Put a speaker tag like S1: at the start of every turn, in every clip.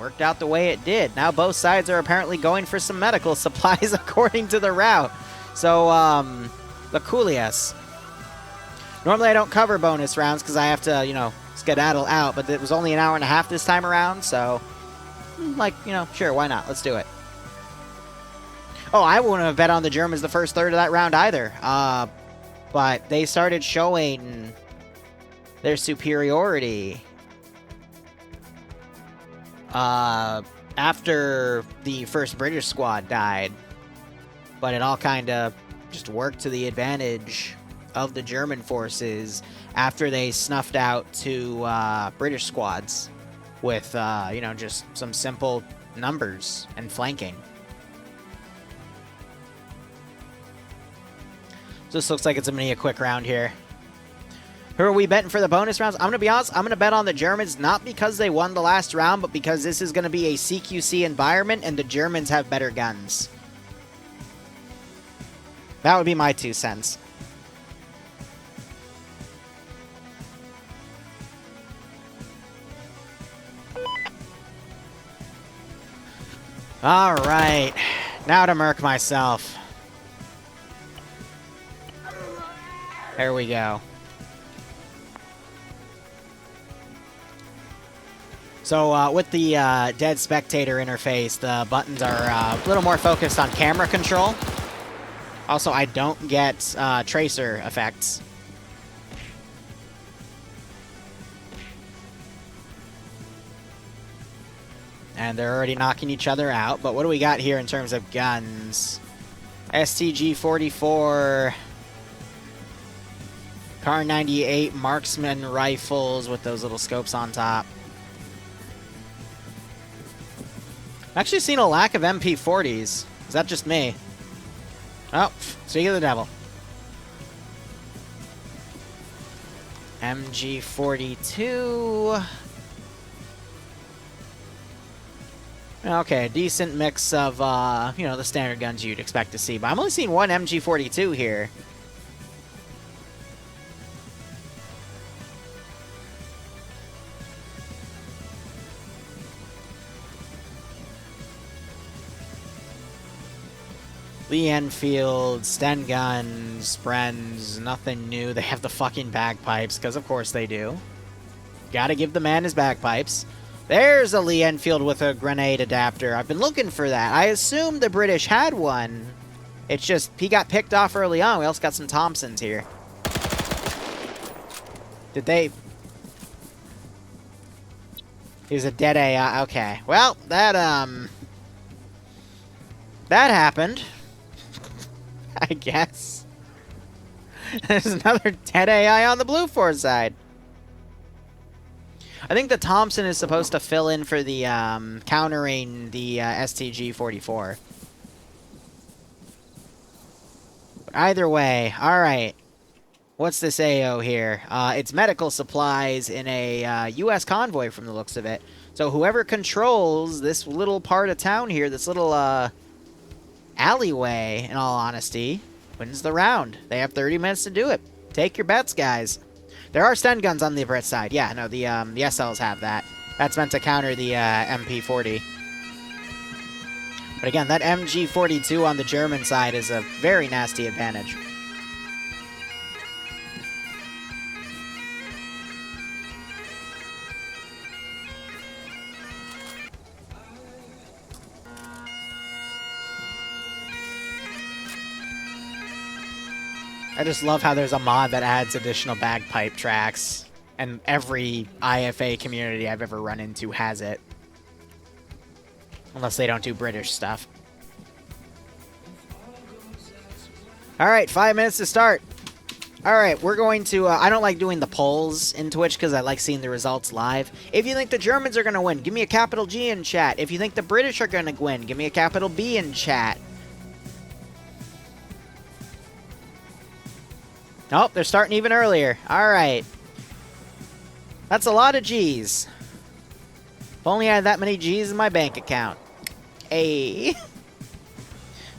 S1: worked out the way it did. Now both sides are apparently going for some medical supplies according to the route. So, the cooliest. Normally I don't cover bonus rounds because I have to, you know, skedaddle out, but it was only an hour and a half this time around, so, like, you know, sure, why not? Let's do it. Oh, I wouldn't have bet on the Germans the first third of that round either. But they started showing their superiority after the first British squad died. But it all kind of just worked to the advantage of the German forces after they snuffed out two British squads with, you know, just some simple numbers and flanking. So this looks like it's a quick round here. Who are we betting for the bonus rounds? I'm going to be honest, I'm going to bet on the Germans, not because they won the last round, but because this is going to be a CQC environment and the Germans have better guns. That would be my 2 cents. All right, now to murk myself. There we go. So with the dead spectator interface, the buttons are a little more focused on camera control. Also, I don't get tracer effects. And they're already knocking each other out. But what do we got here in terms of guns? STG-44... Kar 98 marksman rifles with those little scopes on top. I've actually seen a lack of MP40s. Is that just me? Oh, speak of the devil. MG42. Okay, a decent mix of, you know, the standard guns you'd expect to see. But I'm only seeing one MG42 here. Lee Enfield, Sten guns, Brenz, nothing new. They have the fucking bagpipes, because of course they do. Gotta give the man his bagpipes. There's a Lee Enfield with a grenade adapter. I've been looking for that. I assumed the British had one. It's just, he got picked off early on. We also got some Thompsons here. Did they... He was a dead AI. Okay. Well, that happened. I guess. There's another dead AI on the blue force side. I think the Thompson is supposed to fill in for the countering the STG-44. Either way, all right. What's this AO here? It's medical supplies in a U.S. convoy from the looks of it. So whoever controls this little part of town here, this little alleyway, in all honesty, wins the round. They have 30 minutes to do it. Take your bets, guys. There are stun guns on the Brit side. Yeah, no, the SLs have that. That's meant to counter the MP40. But again, that MG42 on the German side is a very nasty advantage. I just love how there's a mod that adds additional bagpipe tracks, and every IFA community I've ever run into has it. Unless they don't do British stuff. Alright, 5 minutes to start. Alright, we're going to... I don't like doing the polls in Twitch because I like seeing the results live. If you think the Germans are going to win, give me a capital G in chat. If you think the British are going to win, give me a capital B in chat. Oh, they're starting even earlier. Alright. That's a lot of G's. If only I had that many G's in my bank account. A.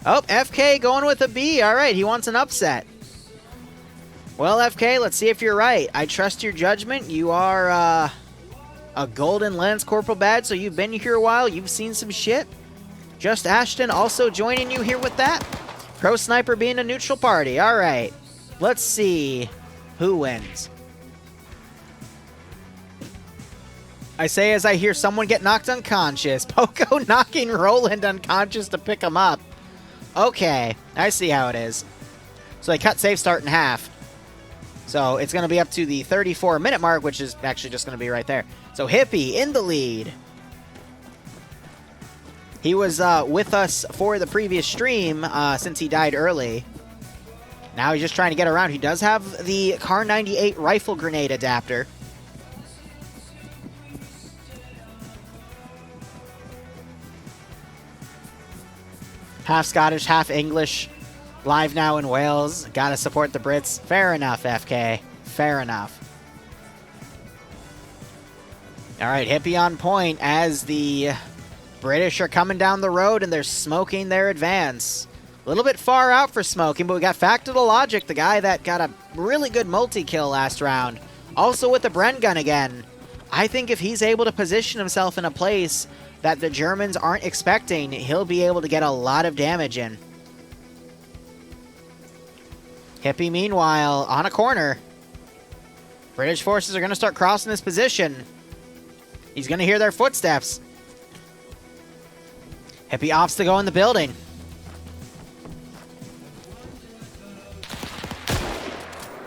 S1: Oh, FK going with a B. Alright, he wants an upset. Well, FK, let's see if you're right. I trust your judgment. You are a golden Lance Corporal badge, so you've been here a while, you've seen some shit. Just Ashton also joining you here with that. Pro Sniper being a neutral party. All right, let's see who wins. I say as I hear someone get knocked unconscious. Poco knocking Roland unconscious to pick him up. Okay, I see how it is. So they cut save start in half. So it's going to be up to the 34-minute mark, which is actually just going to be right there. So Hippie in the lead. He was with us for the previous stream since he died early. Now he's just trying to get around. He does have the Car 98 rifle grenade adapter. Half Scottish, half English. Live now in Wales. Gotta support the Brits. Fair enough, FK. Fair enough. All right, Hippie on point as the British are coming down the road and they're smoking their advance. A little bit far out for smoking, but we got Fact of the Logic, the guy that got a really good multi-kill last round. Also with the Bren gun again. I think if he's able to position himself in a place that the Germans aren't expecting, he'll be able to get a lot of damage in. Hippie, meanwhile, on a corner. British forces are going to start crossing this position. He's going to hear their footsteps. Hippie opts to go in the building.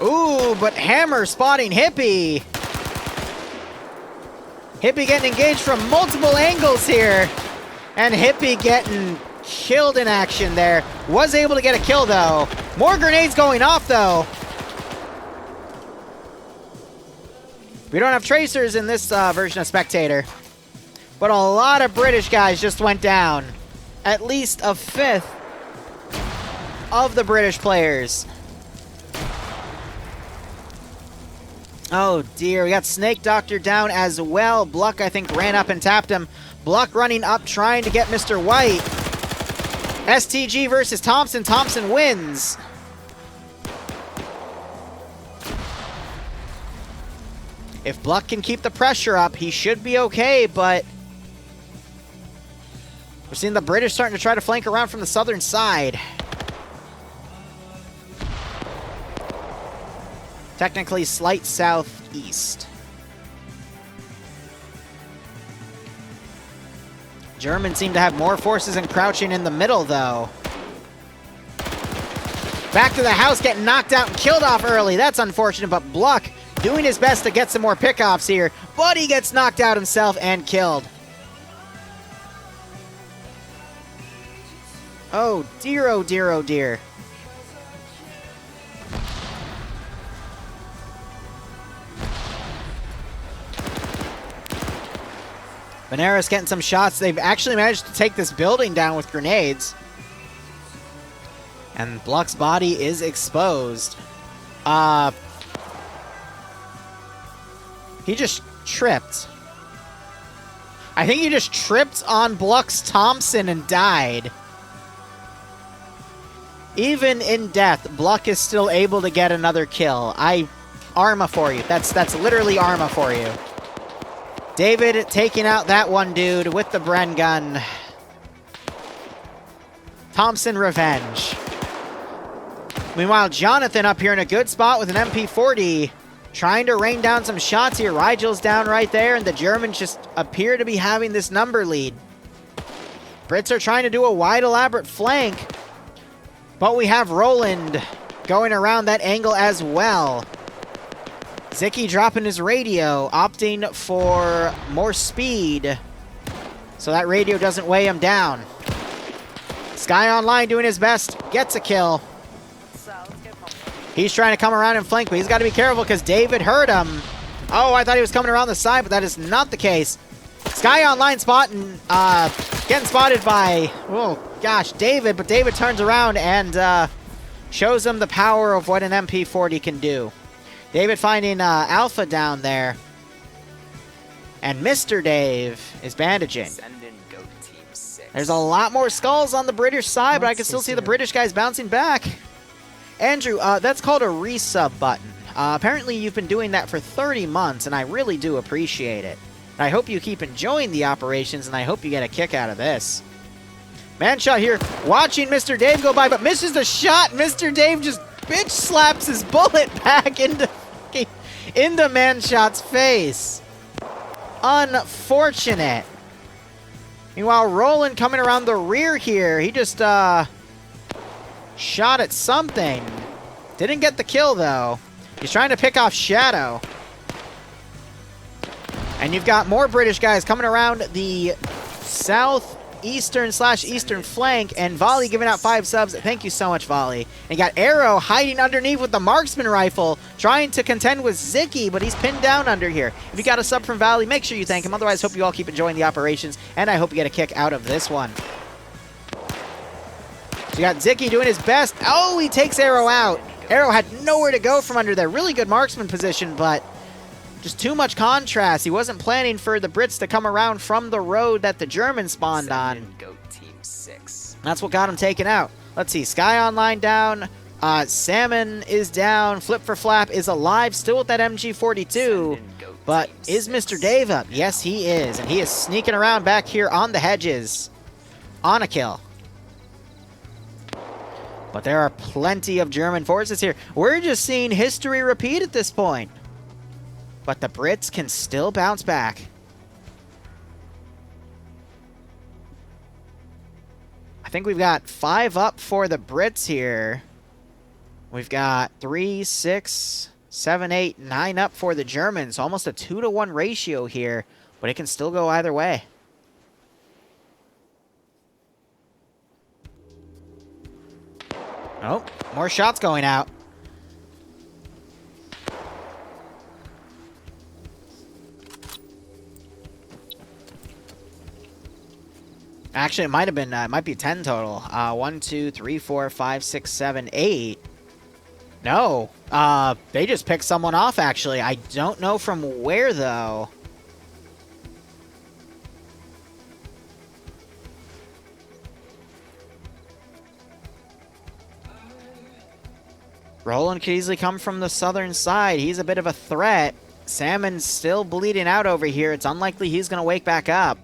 S1: Ooh, but Hammer spotting Hippie. Hippie getting engaged from multiple angles here. And Hippie getting killed in action there. Was able to get a kill, though. More grenades going off, though. We don't have tracers in this version of Spectator. But a lot of British guys just went down. At least a fifth of the British players. Oh dear, we got Snake Doctor down as well. Bluck, I think, ran up and tapped him. Bluck running up, trying to get Mr. White. STG versus Thompson. Thompson wins. If Bluck can keep the pressure up, he should be okay, but we're seeing the British starting to try to flank around from the southern side. Technically, slight southeast. Germans seem to have more forces and crouching in the middle, though. Back to the house, getting knocked out and killed off early. That's unfortunate, but Bluck doing his best to get some more pickoffs here. But he gets knocked out himself and killed. Oh dear, oh dear, oh dear. Benares getting some shots. They've actually managed to take this building down with grenades. And Bluck's body is exposed. He just tripped. I think he just tripped on Bluck's Thompson and died. Even in death, Bluck is still able to get another kill. Arma for you. That's literally Arma for you. David taking out that one dude with the Bren gun. Thompson revenge. Meanwhile, Jonathan up here in a good spot with an MP40. Trying to rain down some shots here. Rigel's down right there, and the Germans just appear to be having this number lead. Brits are trying to do a wide, elaborate flank. But we have Roland going around that angle as well. Zicky dropping his radio, opting for more speed so that radio doesn't weigh him down. Sky Online doing his best, gets a kill. He's trying to come around and flank, but he's got to be careful because David heard him. Oh, I thought he was coming around the side, but that is not the case. Sky Online spotting, getting spotted by, oh gosh, David, but David turns around and shows him the power of what an MP40 can do. David finding Alpha down there. And Mr. Dave is bandaging. There's a lot more skulls on the British side, but I can still see the British guys bouncing back. Andrew, that's called a resub button. Apparently you've been doing that for 30 months, and I really do appreciate it. I hope you keep enjoying the operations, and I hope you get a kick out of this. Manshot here, watching Mr. Dave go by, but misses the shot. Mr. Dave just bitch slaps his bullet back into Manshot's face. Unfortunate. Meanwhile, Roland coming around the rear here. He just shot at something. Didn't get the kill, though. He's trying to pick off Shadow. And you've got more British guys coming around the southeastern/eastern flank, and Volley giving out 5 subs. Thank you so much, Volley. And you got Arrow hiding underneath with the marksman rifle, trying to contend with Zicky, but he's pinned down under here. If you got a sub from Volley, make sure you thank him. Otherwise, hope you all keep enjoying the operations, and I hope you get a kick out of this one. So you got Zicky doing his best. Oh, he takes Arrow out. Arrow had nowhere to go from under there. Really good marksman position, but just too much contrast. He wasn't planning for the Brits to come around from the road that the Germans spawned on. That's what got him taken out. Let's see. Sky Online down. Salmon is down. Flip for Flap is alive, still with that MG42. But is Mr. Dave up? Yes, he is. And he is sneaking around back here on the hedges. On a kill. But there are plenty of German forces here. We're just seeing history repeat at this point. But the Brits can still bounce back. I think we've got 5 up for the Brits here. We've got 3, 6, 7, 8, 9 up for the Germans. Almost a 2-to-1 ratio here, but it can still go either way. Oh, more shots going out. Actually, it might have been, it might be 10 total. 1, 2, 3, 4, 5, 6, 7, 8. No, they just picked someone off, actually. I don't know from where, though. Roland could easily come from the southern side. He's a bit of a threat. Salmon's still bleeding out over here. It's unlikely he's going to wake back up.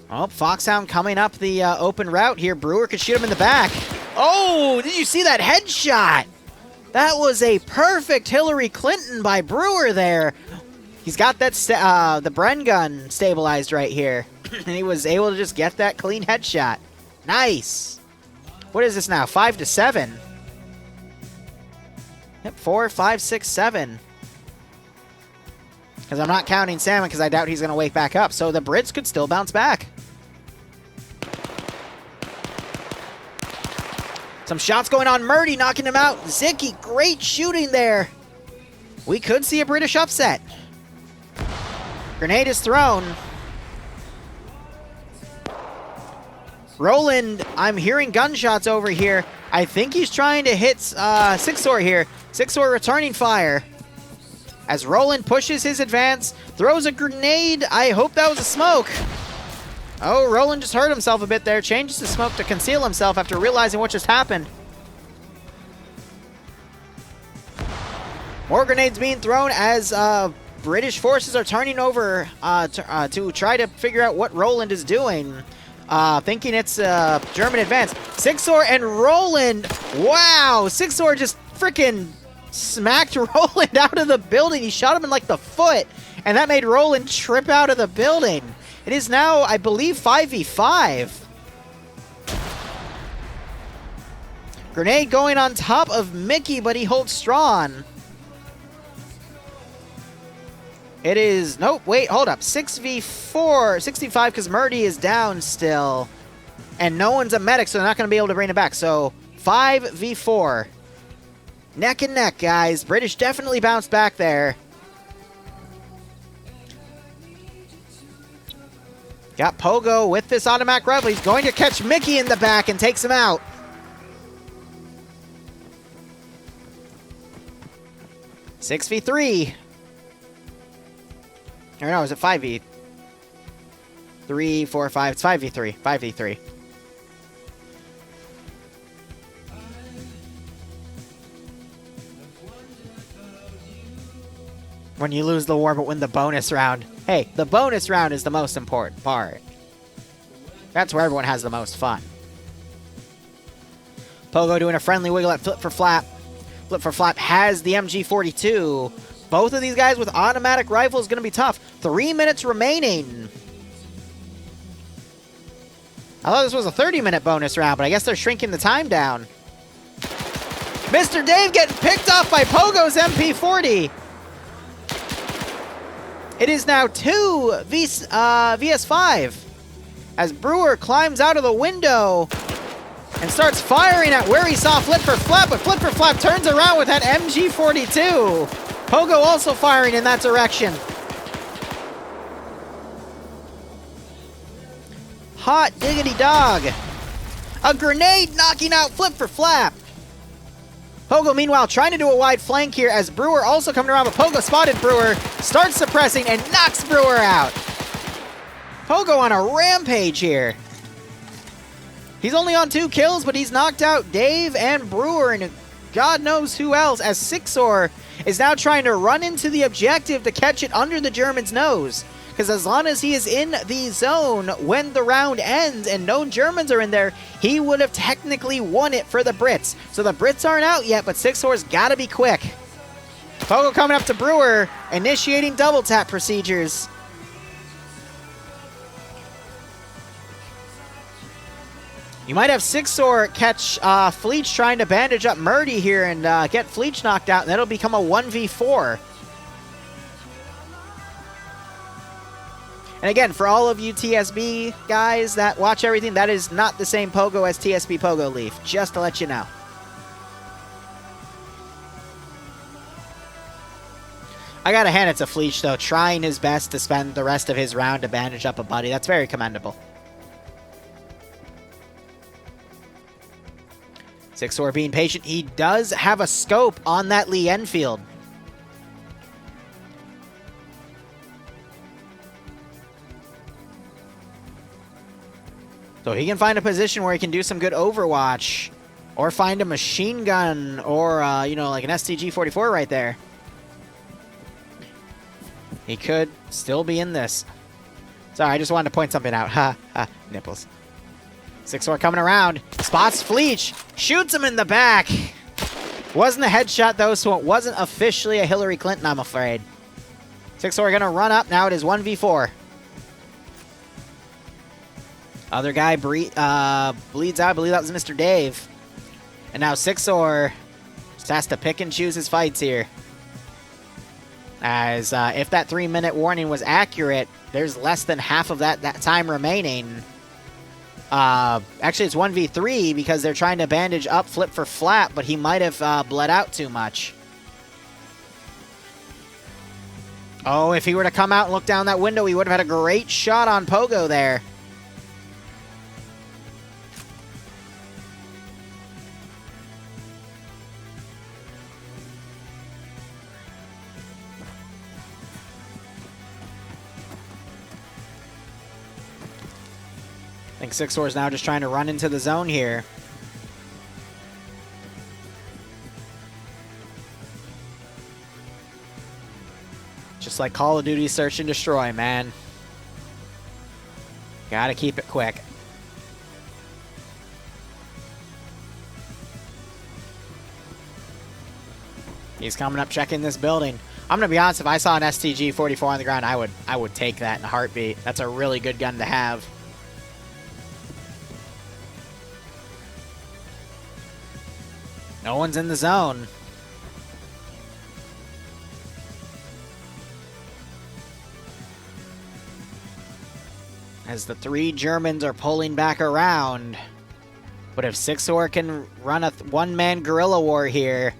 S1: Oh, Foxhound coming up the open route here. Brewer could shoot him in the back. Oh, did you see that headshot? That was a perfect Hillary Clinton by Brewer there. He's got that the Bren gun stabilized right here. And he was able to just get that clean headshot. Nice. What is this now? 5-7. Yep, 4, 5, 6, 7. Because I'm not counting Salmon because I doubt he's going to wake back up. So the Brits could still bounce back. Some shots going on. Murdy knocking him out. Zicky, great shooting there. We could see a British upset. Grenade is thrown. Roland, I'm hearing gunshots over here. I think he's trying to hit Sixor here. Sixor returning fire. As Roland pushes his advance, throws a grenade. I hope that was a smoke. Oh, Roland just hurt himself a bit there. Changes to smoke to conceal himself after realizing what just happened. More grenades being thrown as British forces are turning over to try to figure out what Roland is doing. Thinking it's a German advance. Sixor and Roland. Wow, Sixor just freaking smacked Roland out of the building. He shot him in like the foot, and that made Roland trip out of the building. It is now, I believe, 5v5. Grenade going on top of Mickey, but he holds strong. It is, nope, wait, hold up. 6v4, 65 because Murdy is down still. And no one's a medic, so they're not going to be able to bring it back. So 5v4. Neck and neck, guys. British definitely bounced back there. Got Pogo with this automatic rifle. He's going to catch Mickey in the back and takes him out. Six v 3. Or no, is it 5v? 3, 4, 5. It's 5v3. 5v3. when you lose the war but win the bonus round. Hey, the bonus round is the most important part. That's where everyone has the most fun. Pogo doing a friendly wiggle at Flip for Flap. Flip for Flap has the MG42. Both of these guys with automatic rifles going to be tough. 3 minutes remaining. I thought this was a 30-minute bonus round, but I guess they're shrinking the time down. Mr. Dave getting picked off by Pogo's MP40. It is now 2 VS5 as Brewer climbs out of the window and starts firing at where he saw Flip for Flap, but Flip for Flap turns around with that MG42. Pogo also firing in that direction. Hot diggity dog. A grenade knocking out Flip for Flap. Pogo, meanwhile, trying to do a wide flank here as Brewer also coming around, but Pogo spotted Brewer, starts suppressing, and knocks Brewer out. Pogo on a rampage here. He's only on 2 kills, but he's knocked out Dave and Brewer and God knows who else, as Sixor is now trying to run into the objective to catch it under the German's nose. Because as long as he is in the zone when the round ends and no Germans are in there, he would have technically won it for the Brits. So the Brits aren't out yet, but Sixor's got to be quick. Pogo coming up to Brewer, initiating double tap procedures. You might have Sixor catch Fleech trying to bandage up Murdy here and get Fleech knocked out, and that'll become a 1v4. And again, for all of you TSB guys that watch everything, that is not the same Pogo as TSB Pogo Leaf, just to let you know. I gotta hand it to Fleech, though, trying his best to spend the rest of his round to bandage up a buddy. That's very commendable. Sixor being patient. He does have a scope on that Lee Enfield. So he can find a position where he can do some good Overwatch. Or find a machine gun or, you know, like an STG-44 right there. He could still be in this. Sorry, I just wanted to point something out. Ha, ha, nipples. Sixor coming around. Spots Fleech. Shoots him in the back. Wasn't a headshot, though, so it wasn't officially a Hillary Clinton, I'm afraid. Sixor going to run up. Now it is 1v4. Other guy bleeds out. I believe that was Mr. Dave. And now Sixor just has to pick and choose his fights here. As if that 3-minute warning was accurate, there's less than half of that time remaining. Actually, it's 1v3 because they're trying to bandage up Flip for Flap, but he might have bled out too much. Oh, if he were to come out and look down that window, he would have had a great shot on Pogo there. I think Sixor is now just trying to run into the zone here. Just like Call of Duty Search and Destroy, man. Gotta keep it quick. He's coming up, checking this building. I'm gonna be honest, if I saw an STG-44 on the ground, I would take that in a heartbeat. That's a really good gun to have. No one's in the zone. As the 3 Germans are pulling back around. But if Sixor can run a one-man guerrilla war here.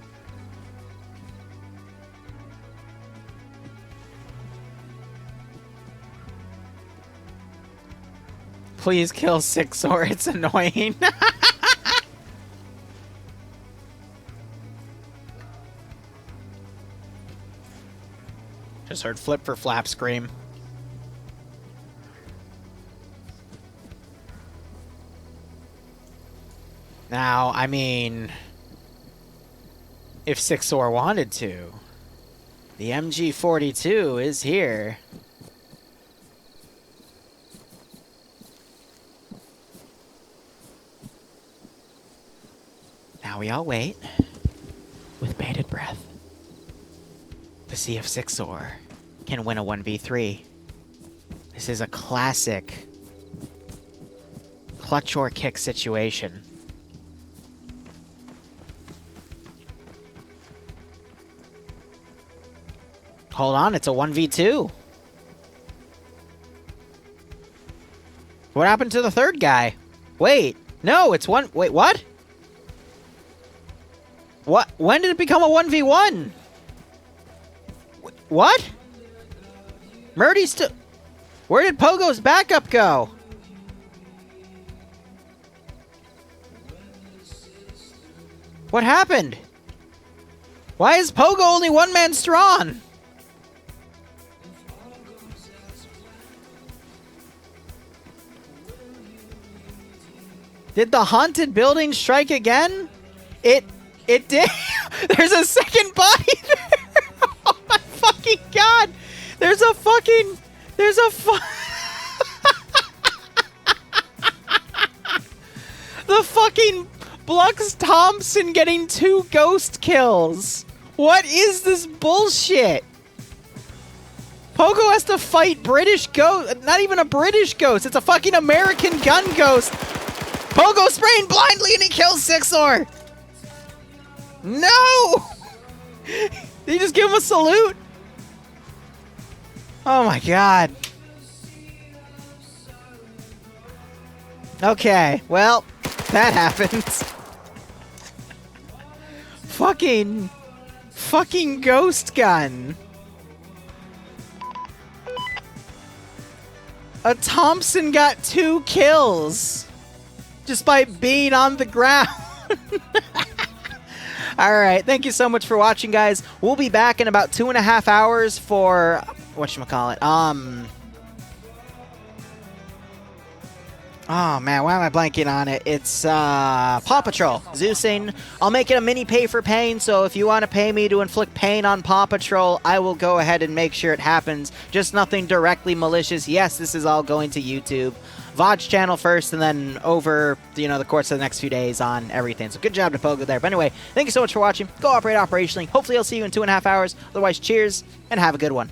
S1: Please kill Sixor, it's annoying. Just heard Flip for Flap scream. Now, I mean, if Sixor wanted to, The MG42 is here. Now we all wait with bated breath to see if Sixor can win a 1v3. This is a classic clutch or kick situation. Hold on, it's a 1v2. What happened to the third guy? Wait, no, it's one. Wait, what? What? When did it become a 1v1? What? Murdy's still... Where did Pogo's backup go? What happened? Why is Pogo only one man strong? Did the haunted building strike again? It did. There's a second body there. Oh my fucking god. There's a the fucking Blux Thompson getting 2 ghost kills. What is this bullshit? Pogo has to fight British ghost. Not even a British ghost. It's a fucking American gun ghost. Pogo spraying blindly and he kills Sixor. No! Did he just give him a salute? Oh my god. Okay, well, that happens. Fucking ghost gun. A Thompson got 2 kills just by being on the ground. Alright, thank you so much for watching, guys. We'll be back in about 2.5 hours for... whatchamacallit? Oh, man, why am I blanking on it? It's, Paw Patrol. Zeusing. I'll make it a mini pay for pain, so if you want to pay me to inflict pain on Paw Patrol, I will go ahead and make sure it happens. Just nothing directly malicious. Yes, this is all going to YouTube. VOD's channel first, and then over, you know, the course of the next few days on everything. So good job to Pogo there. But anyway, thank you so much for watching. Go operate operationally. Hopefully I'll see you in 2.5 hours. Otherwise, cheers, and have a good one.